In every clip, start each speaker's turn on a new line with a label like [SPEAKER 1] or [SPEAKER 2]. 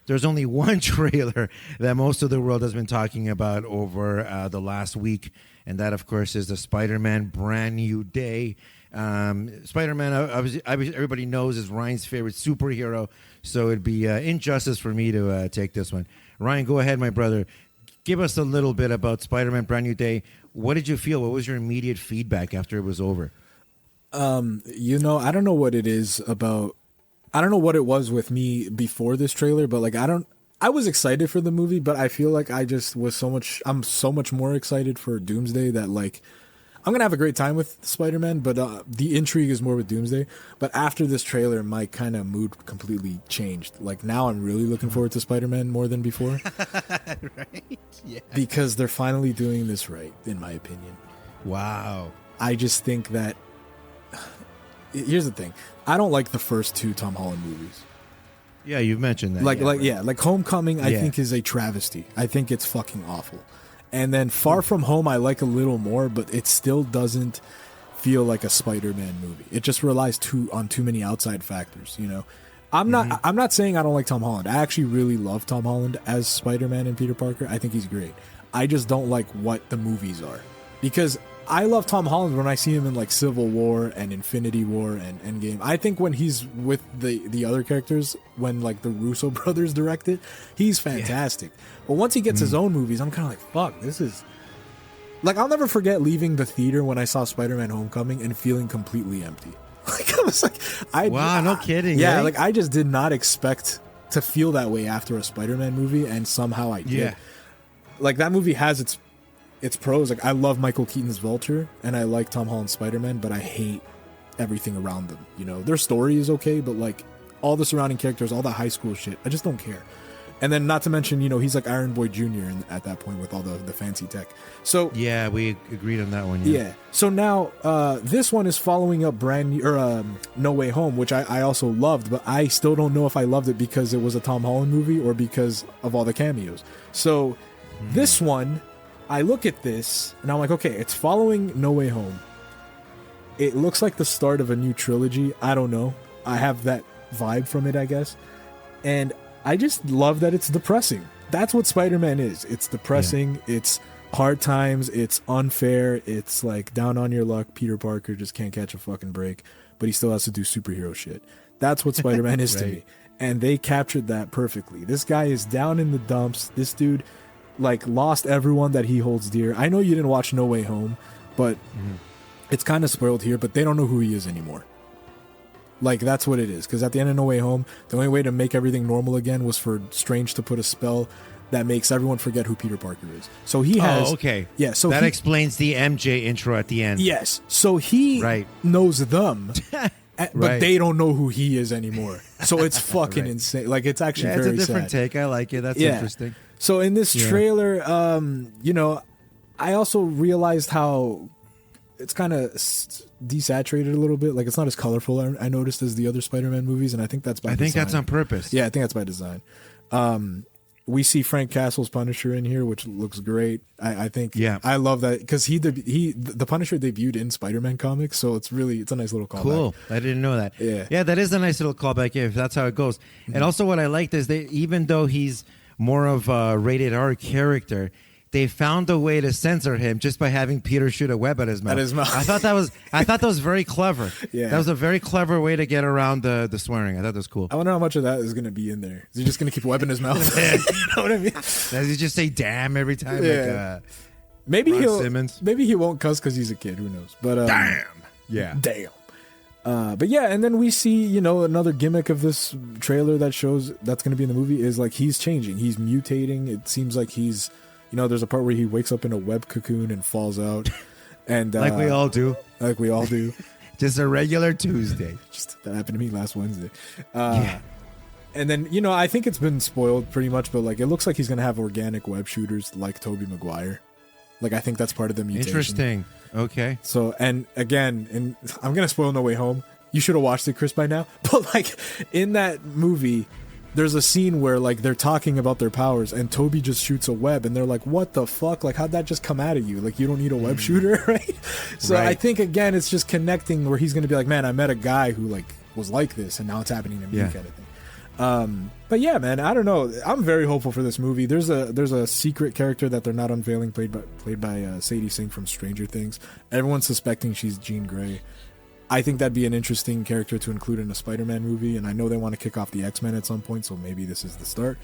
[SPEAKER 1] there's only one trailer that most of the world has been talking about over the last week, and that, of course, is the Spider-Man Brand New Day. Spider-Man, everybody knows, is Ryan's favorite superhero, so it'd be injustice for me to take this one. Ryan, go ahead, my brother. Give us a little bit about Spider-Man Brand New Day. What did you feel? What was your immediate feedback after it was over?
[SPEAKER 2] I don't know what it is about. I don't know what it was with me before this trailer, but like I was excited for the movie, but I feel like I'm so much more excited for Doomsday that like I'm going to have a great time with Spider-Man, but the intrigue is more with Doomsday. But after this trailer, my kind of mood completely changed. Like now I'm really looking forward to Spider-Man more than before.
[SPEAKER 1] Right? Yeah.
[SPEAKER 2] Because they're finally doing this right, in my opinion.
[SPEAKER 1] Wow.
[SPEAKER 2] I just think that here's the thing. I don't like the first two Tom Holland movies.
[SPEAKER 1] Yeah, you've mentioned that.
[SPEAKER 2] Like Homecoming, I think is a travesty. I think it's fucking awful. And then Far From Home, I like a little more, but it still doesn't feel like a Spider-Man movie. It just relies on too many outside factors. You know, I'm not saying I don't like Tom Holland. I actually really love Tom Holland as Spider-Man and Peter Parker. I think he's great. I just don't like what the movies are, because I love Tom Holland when I see him in like Civil War and Infinity War and Endgame. I think when he's with the other characters, when like the Russo brothers direct it, he's fantastic. Yeah. But once he gets his own movies, I'm kind of like, fuck, this is... Like, I'll never forget leaving the theater when I saw Spider-Man Homecoming and feeling completely empty. Like, I was like...
[SPEAKER 1] Wow, no kidding.
[SPEAKER 2] Yeah,
[SPEAKER 1] eh?
[SPEAKER 2] like I just did not expect to feel that way after a Spider-Man movie, and somehow I did.
[SPEAKER 1] Yeah.
[SPEAKER 2] Like, that movie has its pros. Like, I love Michael Keaton's Vulture, and I like Tom Holland's Spider-Man, but I hate everything around them. You know, their story is okay, but like all the surrounding characters, all the high school shit, I just don't care. And then not to mention, you know, he's like Iron Boy Jr. At that point with all the fancy tech. So
[SPEAKER 1] yeah, we agreed on that one.
[SPEAKER 2] Yeah. So now this one is following up No Way Home, which I also loved, but I still don't know if I loved it because it was a Tom Holland movie or because of all the cameos. So this one, I look at this and I'm like, okay, it's following No Way Home. It looks like the start of a new trilogy. I don't know. I have that vibe from it, I guess. And I just love that it's depressing. That's what Spider-Man is. It's depressing. Yeah. It's hard times. It's unfair. It's like down on your luck. Peter Parker just can't catch a fucking break, but he still has to do superhero shit. That's what Spider-Man is to me. And they captured that perfectly. This guy is down in the dumps. This dude like lost everyone that he holds dear. I know you didn't watch No Way Home, but it's kind of spoiled here, but they don't know who he is anymore. Like, that's what it is. Because at the end of No Way Home, the only way to make everything normal again was for Strange to put a spell that makes everyone forget who Peter Parker is. So he has...
[SPEAKER 1] Oh, okay.
[SPEAKER 2] Yeah, so
[SPEAKER 1] that explains the MJ intro at the end.
[SPEAKER 2] Yes. So he knows them, but they don't know who he is anymore. So it's fucking insane. Like, it's actually very sad.
[SPEAKER 1] It's a different take. I like it. That's interesting.
[SPEAKER 2] So in this trailer, you know, I also realized how it's kind of desaturated a little bit. Like, it's not as colorful, I noticed, as the other Spider-Man movies, and I think that's by design. I think
[SPEAKER 1] that's on purpose.
[SPEAKER 2] Yeah, I think that's by design. We see Frank Castle's Punisher in here, which looks great. I think I love that because the Punisher debuted in Spider-Man comics, so it's a nice little callback.
[SPEAKER 1] Cool. I didn't know that. Yeah, that is a nice little callback. Yeah, if that's how it goes. And also, what I liked is that even though he's more of a rated R character, they found a way to censor him just by having Peter shoot a web at his mouth. I thought that was very clever. Yeah. That was a very clever way to get around the swearing. I thought that was cool.
[SPEAKER 2] I wonder how much of that is going to be in there. Is he just going to keep a web in his mouth? You know what I mean?
[SPEAKER 1] Does he just say "damn" every time?
[SPEAKER 2] Yeah.
[SPEAKER 1] Like,
[SPEAKER 2] maybe he won't cuss because he's a kid. Who knows? But
[SPEAKER 1] damn. Yeah.
[SPEAKER 2] Damn. But yeah, and then we see, you know, another gimmick of this trailer that shows that's going to be in the movie is like he's changing. He's mutating. It seems like he's... You know, there's a part where he wakes up in a web cocoon and falls out. And
[SPEAKER 1] like we all do.
[SPEAKER 2] Like we all do.
[SPEAKER 1] Just a regular Tuesday.
[SPEAKER 2] That happened to me last Wednesday. And then, you know, I think it's been spoiled pretty much, but like it looks like he's going to have organic web shooters like Tobey Maguire. Like I think that's part of the mutation.
[SPEAKER 1] Interesting. Okay.
[SPEAKER 2] So, and again, and I'm going to spoil No Way Home. You should have watched it, Chris, by now. But like in that movie... There's a scene where like they're talking about their powers and Toby just shoots a web and they're like, what the fuck? Like, how'd that just come out of you? Like, you don't need a web shooter, right? So I think, again, it's just connecting where he's going to be like, man, I met a guy who like was like this and now it's happening to me kind of thing. But yeah, man, I don't know. I'm very hopeful for this movie. There's a secret character that they're not unveiling, played by Sadie Sink from Stranger Things. Everyone's suspecting she's Jean Grey. I think that'd be an interesting character to include in a Spider-Man movie, and I know they want to kick off the X-Men at some point, so maybe this is the start.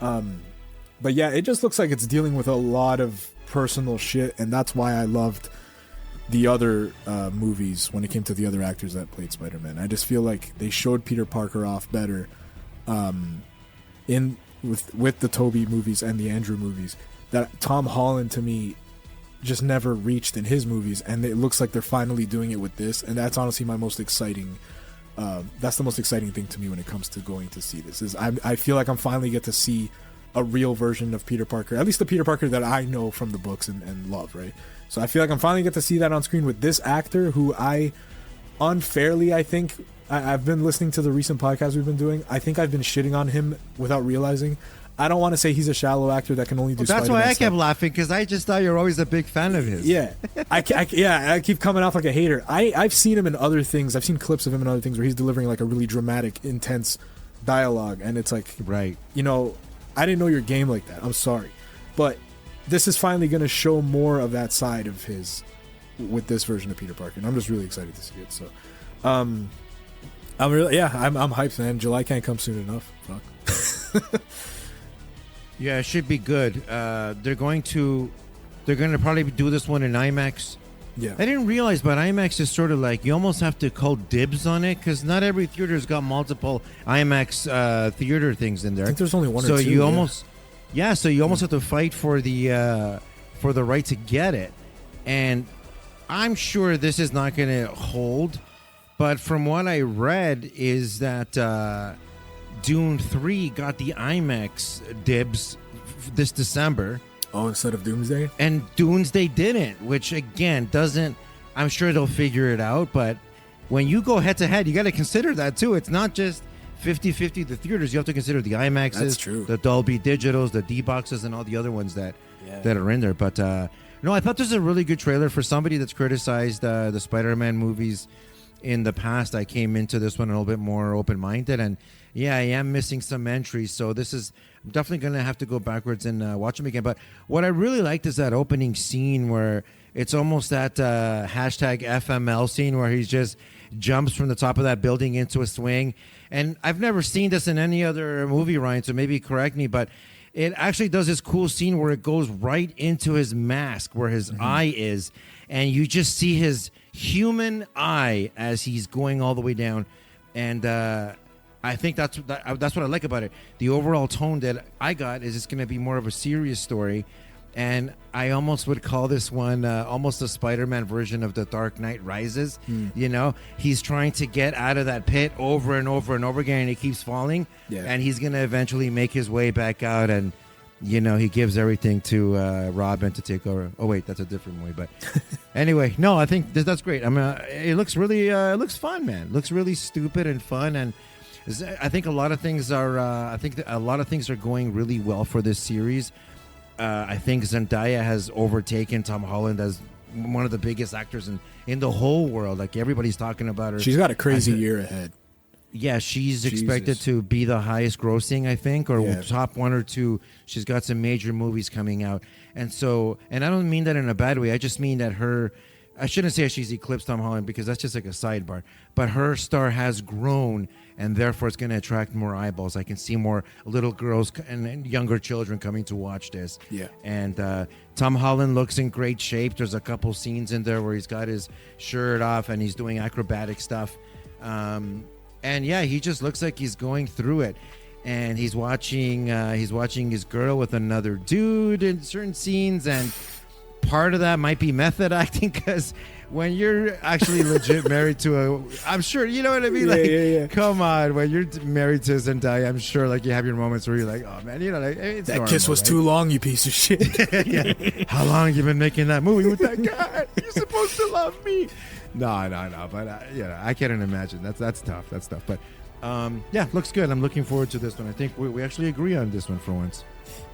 [SPEAKER 2] But yeah, it just looks like it's dealing with a lot of personal shit, and that's why I loved the other movies when it came to the other actors that played Spider-Man. I just feel like they showed Peter Parker off better with the Tobey movies and the Andrew movies that Tom Holland, to me, just never reached in his movies, and it looks like they're finally doing it with this, and that's honestly my most exciting. That's the most exciting thing to me when it comes to going to see this. Is I feel like I'm finally get to see a real version of Peter Parker, at least the Peter Parker that I know from the books and love, right? So I feel like I'm finally get to see that on screen with this actor who I unfairly, I think, I've been listening to the recent podcasts we've been doing. I think I've been shitting on him without realizing. I don't want to say he's a shallow actor that can only do
[SPEAKER 1] That's
[SPEAKER 2] Spider-Man
[SPEAKER 1] why I
[SPEAKER 2] stuff.
[SPEAKER 1] kept laughing, because I just thought you're always a big fan of his.
[SPEAKER 2] Yeah, I keep coming off like a hater. I've seen him in other things. I've seen clips of him in other things where he's delivering like a really dramatic, intense dialogue, and it's like,
[SPEAKER 1] right,
[SPEAKER 2] you know, I didn't know your game like that. I'm sorry, but this is finally going to show more of that side of his with this version of Peter Parker, and I'm just really excited to see it. So, I'm hyped, man. July can't come soon enough. Fuck.
[SPEAKER 1] Yeah, it should be good. They're going to probably do this one in IMAX.
[SPEAKER 2] Yeah,
[SPEAKER 1] I didn't realize, but IMAX is sort of like you almost have to call dibs on it, because not every theater's got multiple IMAX theater things in there.
[SPEAKER 2] I think there's only one or two.
[SPEAKER 1] So you almost have to fight for the right to get it, and I'm sure this is not going to hold. But from what I read is that Dune 3 got the IMAX dibs this December.
[SPEAKER 2] Oh, instead of Doomsday?
[SPEAKER 1] And Doomsday didn't, which again doesn't. I'm sure they'll figure it out, but when you go head to head, you got to consider that too. It's not just 50-50 the theaters. You have to consider the IMAXs,
[SPEAKER 2] That's true.
[SPEAKER 1] the Dolby Digitals, the D-Boxes, and all the other ones that are in there. But no, I thought this was a really good trailer for somebody that's criticized the Spider-Man movies in the past. I came into this one a little bit more open-minded, and yeah, I am missing some entries, so this is I'm definitely going to have to go backwards and watch them again. But what I really liked is that opening scene where it's almost that hashtag FML scene where he just jumps from the top of that building into a swing. And I've never seen this in any other movie, Ryan, so maybe correct me, but it actually does this cool scene where it goes right into his mask, where his eye is, and you just see his human eye as he's going all the way down. And I think that's what I like about it. The overall tone that I got is it's going to be more of a serious story, and I almost would call this one almost a Spider-Man version of The Dark Knight Rises. You know, he's trying to get out of that pit over and over and over again, and he keeps falling, and he's going to eventually make his way back out, and you know, he gives everything to Robin to take over. Oh wait, that's a different movie. But anyway, no, I think that's great. I mean, it looks really, it looks fun, man. It looks really stupid and fun, and I think a lot of things are. I think a lot of things are going really well for this series. I think Zendaya has overtaken Tom Holland as one of the biggest actors in the whole world. Like everybody's talking about her.
[SPEAKER 2] She's got a crazy year ahead.
[SPEAKER 1] Yeah, she's expected to be the highest grossing, I think, or top one or two. She's got some major movies coming out. And I don't mean that in a bad way. I just mean that I shouldn't say she's eclipsed Tom Holland because that's just like a sidebar. But her star has grown, and therefore it's going to attract more eyeballs. I can see more little girls and younger children coming to watch this.
[SPEAKER 2] Yeah.
[SPEAKER 1] And Tom Holland looks in great shape. There's a couple scenes in there where he's got his shirt off and he's doing acrobatic stuff. And yeah, he just looks like he's going through it. And he's watching his girl with another dude in certain scenes, and part of that might be method acting, because when you're actually legit married to I'm sure, you know what I mean? Come on, when you're married to Zendaya, I'm sure like you have your moments where you're like, oh man, you know, like, it's
[SPEAKER 2] that
[SPEAKER 1] normal,
[SPEAKER 2] kiss was too long, you piece of shit.
[SPEAKER 1] Yeah. How long have you been making that movie with that guy? You're supposed to love me. No, but I can't imagine. That's tough. But yeah, looks good. I'm looking forward to this one. I think we actually agree on this one for once.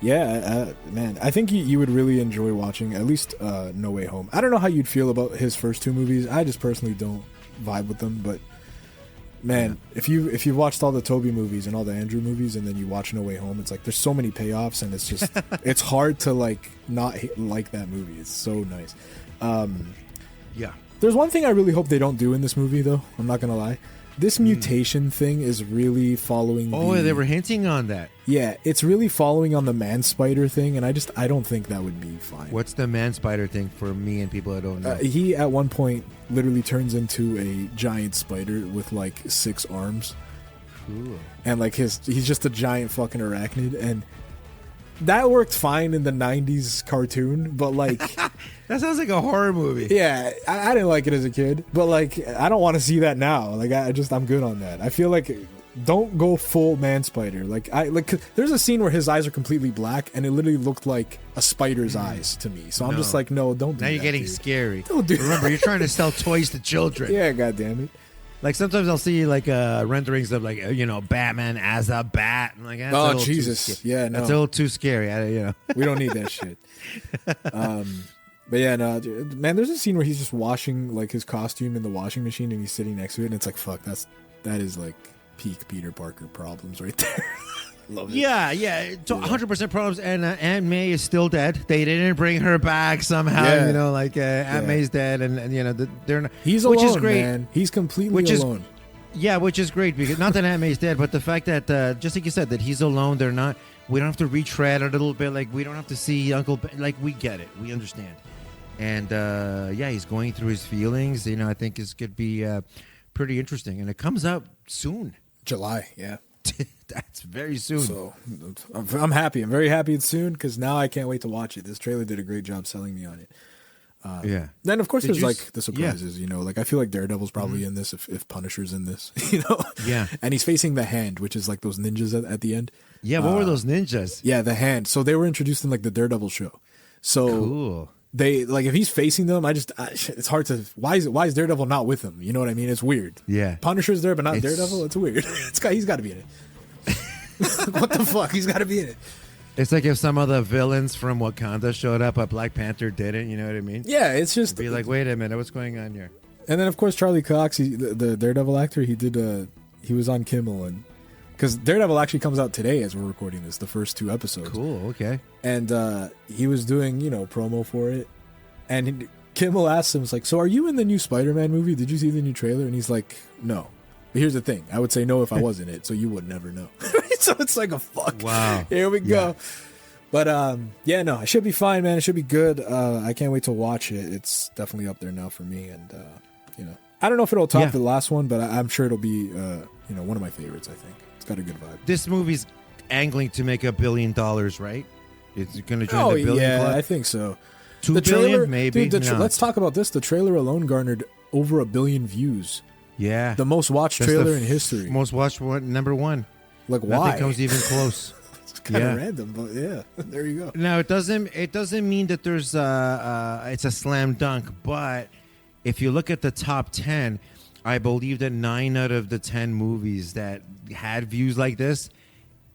[SPEAKER 2] Yeah, man, I think you would really enjoy watching at least No Way Home. I don't know how you'd feel about his first two movies. I just personally don't vibe with them, but Man, if you watched all the Toby movies and all the Andrew movies, and then you watch No Way Home, it's like there's so many payoffs, and it's just it's hard to like not like that movie. It's so nice.
[SPEAKER 1] Yeah.
[SPEAKER 2] There's one thing I really hope they don't do in this movie, though. I'm not gonna lie. This mutation thing is really following.
[SPEAKER 1] They were hinting on that.
[SPEAKER 2] Yeah, it's really following on the man spider thing, and I don't think that would be fine.
[SPEAKER 1] What's the man spider thing for me and people that don't know?
[SPEAKER 2] He at one point literally turns into a giant spider with like 6 arms.
[SPEAKER 1] Cool.
[SPEAKER 2] And like he's just a giant fucking arachnid, and that worked fine in the 90s cartoon, but like
[SPEAKER 1] that sounds like a horror movie.
[SPEAKER 2] Yeah, I didn't like it as a kid, but like I don't want to see that now. Like I'm good on that. I feel like don't go full man spider. Like there's a scene where his eyes are completely black, and it literally looked like a spider's eyes to me. So I'm just like, no, don't do that.
[SPEAKER 1] Now you're getting scary.
[SPEAKER 2] Don't do
[SPEAKER 1] Remember, you're trying to sell toys to children.
[SPEAKER 2] Yeah, goddamn it.
[SPEAKER 1] Like sometimes I'll see like renderings of like Batman as a bat. I'm like,
[SPEAKER 2] oh Jesus, yeah, no,
[SPEAKER 1] that's a little too scary.
[SPEAKER 2] We don't need that shit. But yeah, no, dude, man. There's a scene where he's just washing like his costume in the washing machine, and he's sitting next to it, and it's like, fuck, that is like peak Peter Parker problems right there. Love it.
[SPEAKER 1] Yeah, 100% problems. And Aunt May is still dead. They didn't bring her back somehow.
[SPEAKER 2] Yeah.
[SPEAKER 1] Aunt May's dead, and they're not.
[SPEAKER 2] He's
[SPEAKER 1] which
[SPEAKER 2] alone,
[SPEAKER 1] is great.
[SPEAKER 2] man. He's completely alone.
[SPEAKER 1] Yeah, which is great because not that Aunt May's dead, but the fact that just like you said, that he's alone. They're not. We don't have to retread a little bit. Like we don't have to see Uncle Ben. Like we get it. We understand. And he's going through his feelings. I think this could be pretty interesting, and it comes out soon.
[SPEAKER 2] July, yeah.
[SPEAKER 1] That's very soon.
[SPEAKER 2] So I'm happy. I'm very happy it's soon because now I can't wait to watch it. This trailer did a great job selling me on it.
[SPEAKER 1] Yeah.
[SPEAKER 2] Then of course there's like the surprises. Like I feel like Daredevil's probably in this if Punisher's in this.
[SPEAKER 1] Yeah.
[SPEAKER 2] And he's facing the Hand, which is like those ninjas at the end.
[SPEAKER 1] Yeah. What were those ninjas?
[SPEAKER 2] Yeah, the Hand. So they were introduced in like the Daredevil show. So
[SPEAKER 1] cool.
[SPEAKER 2] They like if he's facing them, it's hard to. Why is Daredevil not with him? You know what I mean? It's weird.
[SPEAKER 1] Yeah.
[SPEAKER 2] Punisher's there, but not Daredevil. It's weird. He's got to be in it. What the fuck? He's got to be in it.
[SPEAKER 1] It's like if some of the villains from Wakanda showed up, but Black Panther didn't. You know what I mean?
[SPEAKER 2] Yeah, it's just
[SPEAKER 1] be like, wait a minute, what's going on here?
[SPEAKER 2] And then of course Charlie Cox, the Daredevil actor, he was on Kimmel, and because Daredevil actually comes out today as we're recording this, the first 2 episodes.
[SPEAKER 1] Cool. Okay.
[SPEAKER 2] And he was doing promo for it, and Kimmel asked him, "Was like, so are you in the new Spider-Man movie? Did you see the new trailer?" And he's like, "No." But here's the thing: I would say no if I was in it, so you would never know. So it's like a fuck.
[SPEAKER 1] Wow.
[SPEAKER 2] Here we go. But no, it should be fine, man. It should be good. I can't wait to watch it. It's definitely up there now for me, and I don't know if it'll top the last one, but I'm sure it'll be one of my favorites. I think it's got a good vibe.
[SPEAKER 1] This movie's angling to make $1 billion, right? It's going to join the billion club.
[SPEAKER 2] I think so.
[SPEAKER 1] $2 billion, maybe.
[SPEAKER 2] Dude, let's talk about this. The trailer alone garnered over 1 billion views.
[SPEAKER 1] Yeah,
[SPEAKER 2] the most watched trailer in history.
[SPEAKER 1] Most watched one, number 1.
[SPEAKER 2] Like why?
[SPEAKER 1] Nothing comes even close.
[SPEAKER 2] It's kind of random, but yeah, there you go.
[SPEAKER 1] Now it doesn't mean that there's it's a slam dunk, but if you look at the top 10, I believe that 9 out of the 10 movies that had views like this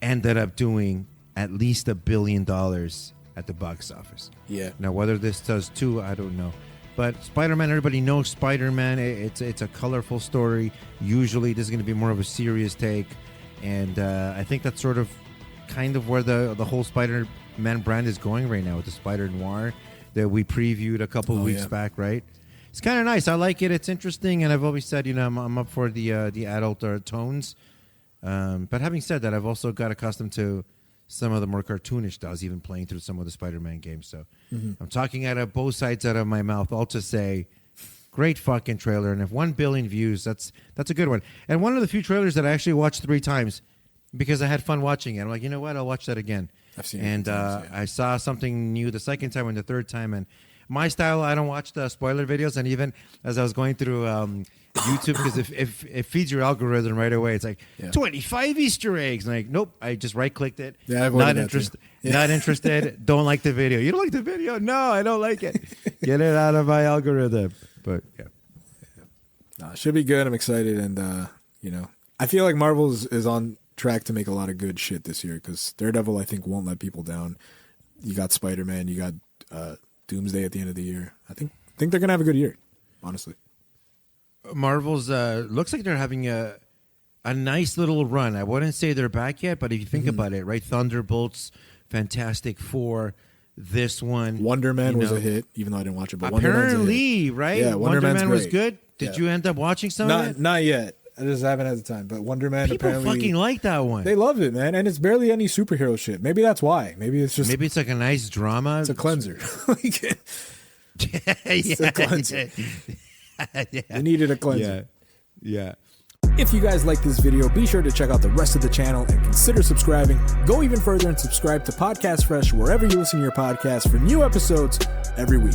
[SPEAKER 1] ended up doing at least $1 billion at the box office.
[SPEAKER 2] Yeah.
[SPEAKER 1] Now whether this does too, I don't know. But Spider-Man, everybody knows Spider-Man. It's a colorful story. Usually, this is going to be more of a serious take, and I think that's sort of kind of where the whole Spider-Man brand is going right now with the Spider Noir that we previewed a couple of weeks back. Right? It's kind of nice. I like it. It's interesting, and I've always said, I'm up for the adult tones. But having said that, I've also got accustomed to some of the more cartoonish styles, even playing through some of the Spider-Man games. So I'm talking out of both sides out of my mouth, all to say, great fucking trailer. And if 1 billion views, that's a good one. And one of the few trailers that I actually watched 3 times because I had fun watching it. I'm like, you know what? I'll watch that again.
[SPEAKER 2] I've seen
[SPEAKER 1] it. And I saw something new the second time and the third time. And my style, I don't watch the spoiler videos. And even as I was going through YouTube, because if it feeds your algorithm right away, it's like 25 Easter eggs. And like, nope, I just right-clicked it.
[SPEAKER 2] Yeah, I've
[SPEAKER 1] not interested. Not interested. Don't like the video. You don't like the video? No, I don't like it. Get it out of my algorithm. But
[SPEAKER 2] no, it should be good. I'm excited, and I feel like Marvel is on track to make a lot of good shit this year because Daredevil, I think, won't let people down. You got Spider-Man. You got Doomsday at the end of the year. I think they're gonna have a good year, honestly.
[SPEAKER 1] Marvel's looks like they're having a a nice little run. I wouldn't say they're back yet, but if you think about it, right? Thunderbolts, Fantastic Four, this one.
[SPEAKER 2] Wonder Man was a hit, even though I didn't watch it. But Wonder Man's a hit.
[SPEAKER 1] Apparently, right?
[SPEAKER 2] Yeah,
[SPEAKER 1] Wonder
[SPEAKER 2] Man's
[SPEAKER 1] Man was
[SPEAKER 2] great.
[SPEAKER 1] good. Did you end up watching some of it?
[SPEAKER 2] Not yet. I just haven't had the time. But Wonder Man,
[SPEAKER 1] People
[SPEAKER 2] apparently
[SPEAKER 1] fucking like that one.
[SPEAKER 2] they love it, man. And it's barely any superhero shit. Maybe that's why. Maybe it's
[SPEAKER 1] like a nice drama.
[SPEAKER 2] it's a cleanser. It's a cleanser.
[SPEAKER 1] Yeah.
[SPEAKER 2] We needed a cleanser.
[SPEAKER 1] Yeah.
[SPEAKER 2] If you guys like this video, be sure to check out the rest of the channel and consider subscribing. Go even further and subscribe to Podcast Fresh wherever you listen to your podcasts for new episodes every week.